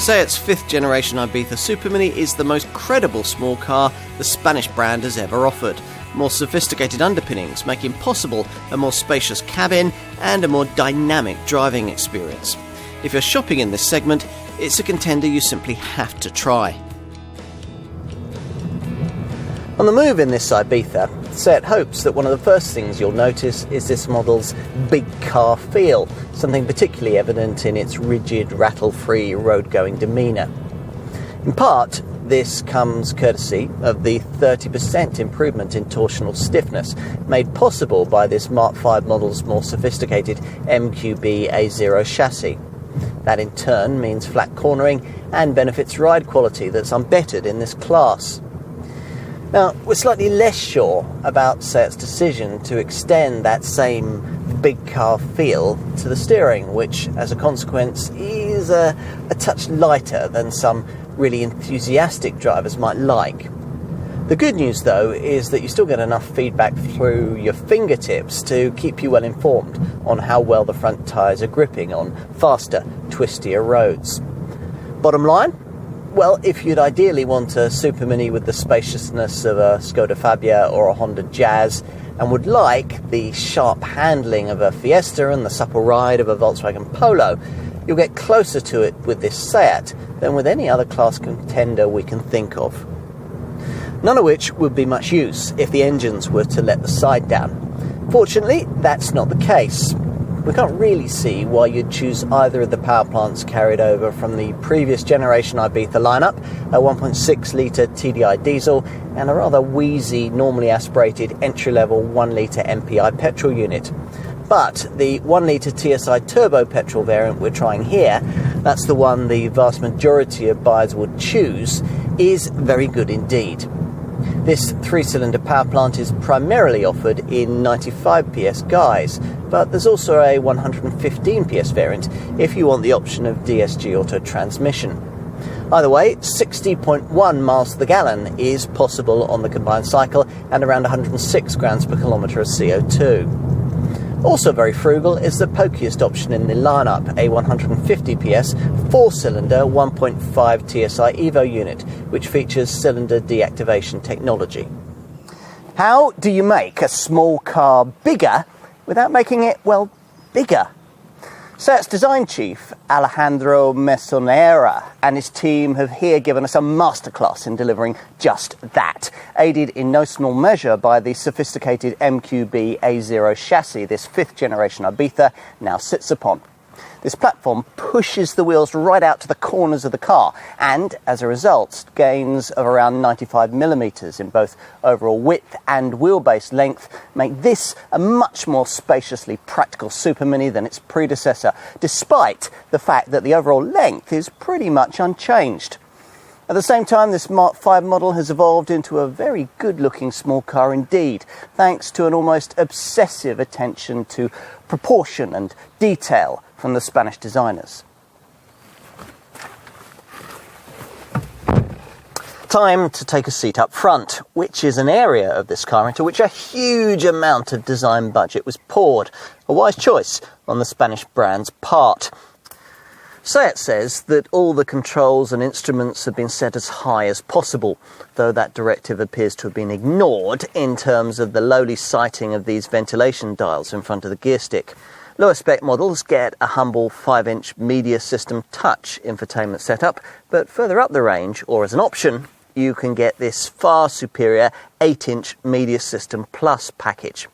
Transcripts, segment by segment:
SEAT's 5th generation Ibiza Super Mini is the most credible small car the Spanish brand has ever offered. More sophisticated underpinnings making possible a more spacious cabin and a more dynamic driving experience. If you're shopping in this segment, it's a contender you simply have to try. On the move in this Ibiza, SEAT hopes that one of the first things you'll notice is this model's big car feel, something particularly evident in its rigid, rattle-free, road-going demeanour. In part, this comes courtesy of the 30% improvement in torsional stiffness made possible by this Mark V model's more sophisticated MQB A0 chassis. That in turn means flat cornering and benefits ride quality that's unbettered in this class. Now, we're slightly less sure about SEAT's decision to extend that same big car feel to the steering, which, as a consequence, is a touch lighter than some really enthusiastic drivers might like. The good news, though, is that you still get enough feedback through your fingertips to keep you well informed on how well the front tyres are gripping on faster, twistier roads. Bottom line? Well, if you'd ideally want a Super Mini with the spaciousness of a Skoda Fabia or a Honda Jazz, and would like the sharp handling of a Fiesta and the supple ride of a Volkswagen Polo, you'll get closer to it with this SEAT than with any other class contender we can think of. None of which would be much use if the engines were to let the side down. Fortunately, that's not the case. We can't really see why you'd choose either of the power plants carried over from the previous generation Ibiza lineup, a 1.6-litre TDI diesel and a rather wheezy, normally aspirated entry-level 1-litre MPI petrol unit. But the 1-litre TSI turbo petrol variant we're trying here, that's the one the vast majority of buyers would choose, is very good indeed. This 3-cylinder power plant is primarily offered in 95 PS guise, but there's also a 115 PS variant if you want the option of DSG auto transmission. Either way, 60.1 miles to the gallon is possible on the combined cycle and around 106 grams per kilometre of CO2. Also very frugal is the pokiest option in the lineup, a 150 PS 4-cylinder 1.5 TSI Evo unit, which features cylinder deactivation technology. How do you make a small car bigger without making it, well, bigger? SEAT's design chief, Alejandro Mesonera, and his team have here given us a masterclass in delivering just that, aided in no small measure by the sophisticated MQB A0 chassis this 5th generation Ibiza now sits upon. This platform pushes the wheels right out to the corners of the car and, as a result, gains of around 95 millimetres in both overall width and wheelbase length make this a much more spaciously practical Super Mini than its predecessor, despite the fact that the overall length is pretty much unchanged. At the same time, this Mark V model has evolved into a very good-looking small car indeed, thanks to an almost obsessive attention to proportion and detail from the Spanish designers. Time to take a seat up front, which is an area of this car into which a huge amount of design budget was poured, a wise choice on the Spanish brand's part. SEAT says that all the controls and instruments have been set as high as possible, though that directive appears to have been ignored in terms of the lowly sighting of these ventilation dials in front of the gear stick. Lower spec models get a humble 5-inch Media System Touch infotainment setup, but further up the range, or as an option, you can get this far superior 8-inch Media System Plus package.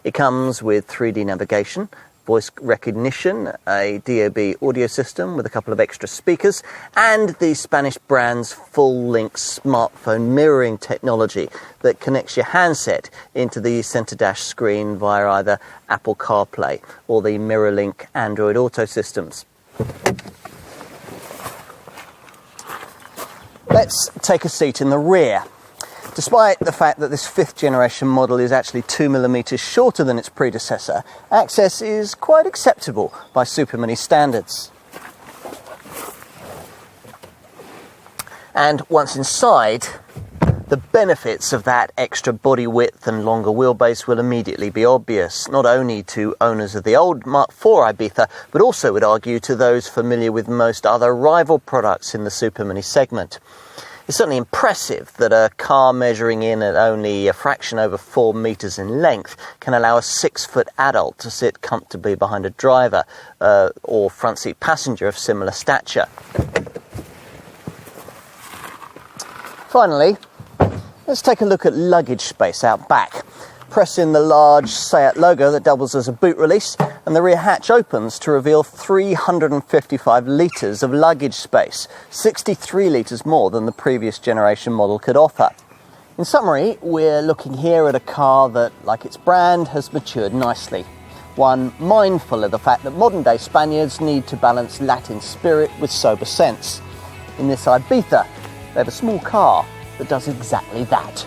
It comes with 3D navigation, voice recognition, a DAB audio system with a couple of extra speakers, and the Spanish brand's full-length smartphone mirroring technology that connects your handset into the center dash screen via either Apple CarPlay or the MirrorLink Android Auto systems. Let's take a seat in the rear. Despite the fact that this 5th generation model is actually 2mm shorter than its predecessor, access is quite acceptable by Super Mini standards. And once inside, The benefits of that extra body width and longer wheelbase will immediately be obvious, not only to owners of the old Mark IV Ibiza, but also, would argue, to those familiar with most other rival products in the Super Mini segment. It's certainly impressive that a car measuring in at only a fraction over 4 metres in length can allow a 6-foot adult to sit comfortably behind a driver or front seat passenger of similar stature. Finally, let's take a look at luggage space out back. Press in the large SEAT logo that doubles as a boot release, and the rear hatch opens to reveal 355 litres of luggage space, 63 litres more than the previous generation model could offer. In summary, we're looking here at a car that, like its brand, has matured nicely. One mindful of the fact that modern-day Spaniards need to balance Latin spirit with sober sense. In this Ibiza, they have a small car that does exactly that.